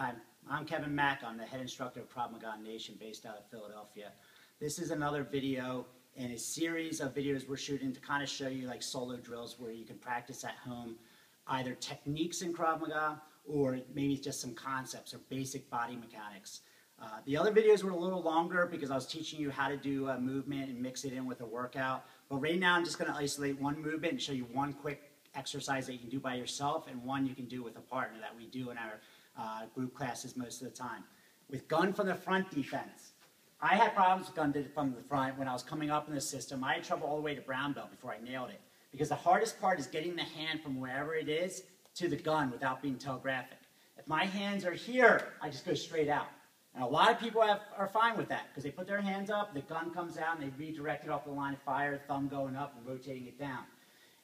Hi, I'm Kevin Mack. I'm the head instructor of Krav Maga Nation based out of Philadelphia. This is another video in a series of videos we're shooting to kind of show you like solo drills where you can practice at home either techniques in Krav Maga or maybe just some concepts or basic body mechanics. The other videos were a little longer because I was teaching you how to do a movement and mix it in with a workout. But right now I'm just going to isolate one movement and show you one quick exercise that you can do by yourself and one you can do with a partner that we do in our group classes most of the time. With gun from the front defense, I had problems with gun from the front when I was coming up in the system. I had trouble all the way to brown belt before I nailed it. Because the hardest part is getting the hand from wherever it is to the gun without being telegraphic. If my hands are here, I just go straight out. And a lot of people are fine with that because they put their hands up, the gun comes out, and they redirect it off the line of fire, thumb going up and rotating it down.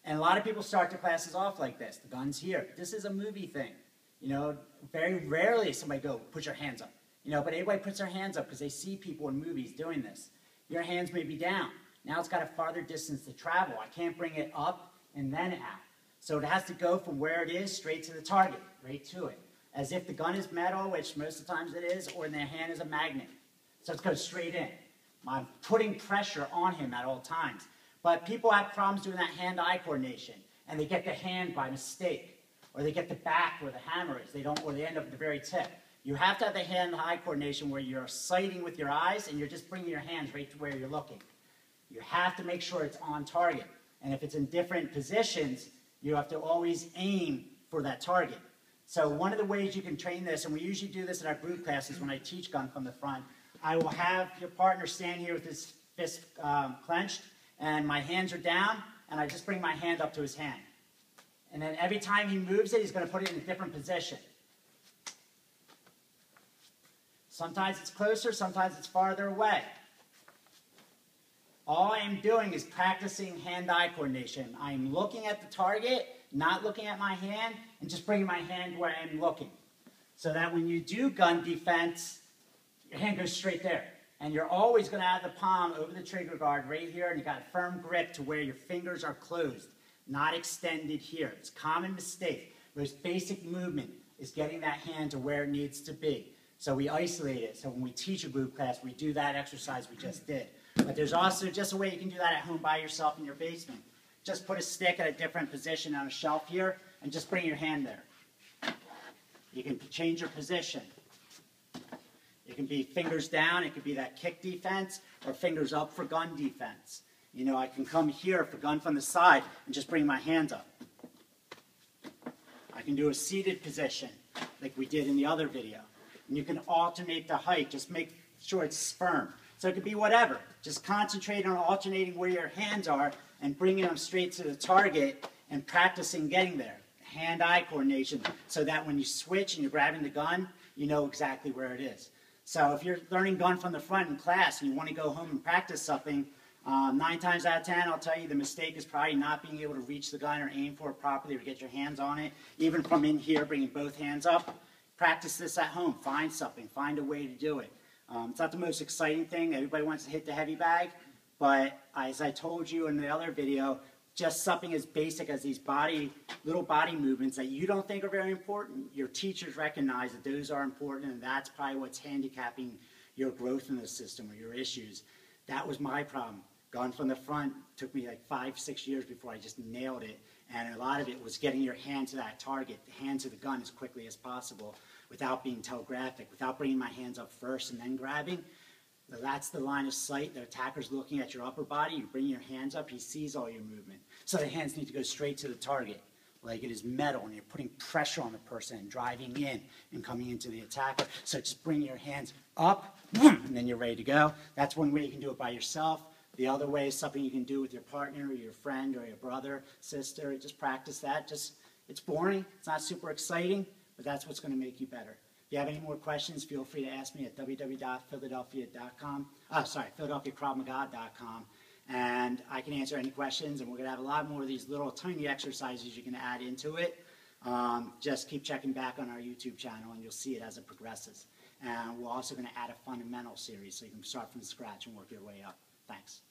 And a lot of people start their classes off like this. The gun's here. This is a movie thing. You know, very rarely somebody go, put your hands up. You know, but everybody puts their hands up because they see people in movies doing this. Your hands may be down. Now it's got a farther distance to travel. I can't bring it up and then out. So it has to go from where it is straight to the target, right to it. As if the gun is metal, which most of the times it is, or their hand is a magnet. So it goes straight in. I'm putting pressure on him at all times. But people have problems doing that hand-eye coordination, and they get the hand by mistake, or they get the back where the hammer is. They don't, or they end up at the very tip. You have to have the hand-eye coordination where you're sighting with your eyes, and you're just bringing your hands right to where you're looking. You have to make sure it's on target. And if it's in different positions, you have to always aim for that target. So one of the ways you can train this, and we usually do this in our group classes when I teach gun from the front, I will have your partner stand here with his fist clenched, and my hands are down, and I just bring my hand up to his hand. And then every time he moves it, he's going to put it in a different position. Sometimes it's closer, sometimes it's farther away. All I am doing is practicing hand-eye coordination. I am looking at the target, not looking at my hand, and just bringing my hand where I am looking. So that when you do gun defense, your hand goes straight there. And you're always going to have the palm over the trigger guard right here, and you got a firm grip to where your fingers are closed, not extended here. It's a common mistake. Most basic movement is getting that hand to where it needs to be. So we isolate it. So when we teach a group class, we do that exercise we just did. But there's also just a way you can do that at home by yourself in your basement. Just put a stick at a different position on a shelf here, and just bring your hand there. You can change your position. It can be fingers down, it could be that kick defense, or fingers up for gun defense. You know, I can come here for gun from the side and just bring my hands up. I can do a seated position, like we did in the other video. And you can alternate the height, just make sure it's firm. So it could be whatever. Just concentrate on alternating where your hands are and bringing them straight to the target and practicing getting there. Hand-eye coordination, so that when you switch and you're grabbing the gun, you know exactly where it is. So if you're learning gun from the front in class and you want to go home and practice something, 9 times out of 10, I'll tell you the mistake is probably not being able to reach the gun or aim for it properly or get your hands on it. Even from in here, bringing both hands up. Practice this at home. Find something. Find a way to do it. It's not the most exciting thing. Everybody wants to hit the heavy bag. But as I told you in the other video, just something as basic as these little body movements that you don't think are very important, your teachers recognize that those are important, and that's probably what's handicapping your growth in the system or your issues. That was my problem. Gun from the front took me like 5-6 years before I just nailed it. And a lot of it was getting your hand to that target, the hand to the gun as quickly as possible without being telegraphic, without bringing my hands up first and then grabbing. That's the line of sight. The attacker's looking at your upper body. You bring your hands up. He sees all your movement. So the hands need to go straight to the target, like it is metal, and you're putting pressure on the person and driving in and coming into the attacker. So just bring your hands up, and then you're ready to go. That's one way you can do it by yourself. The other way is something you can do with your partner or your friend or your brother, sister. Just practice that. It's boring. It's not super exciting, but that's what's going to make you better. If you have any more questions, feel free to ask me at philadelphiakravmaga.com, and I can answer any questions, and we're going to have a lot more of these little tiny exercises you can add into it. Just keep checking back on our YouTube channel, and you'll see it as it progresses. And we're also going to add a fundamental series, so you can start from scratch and work your way up. Thanks.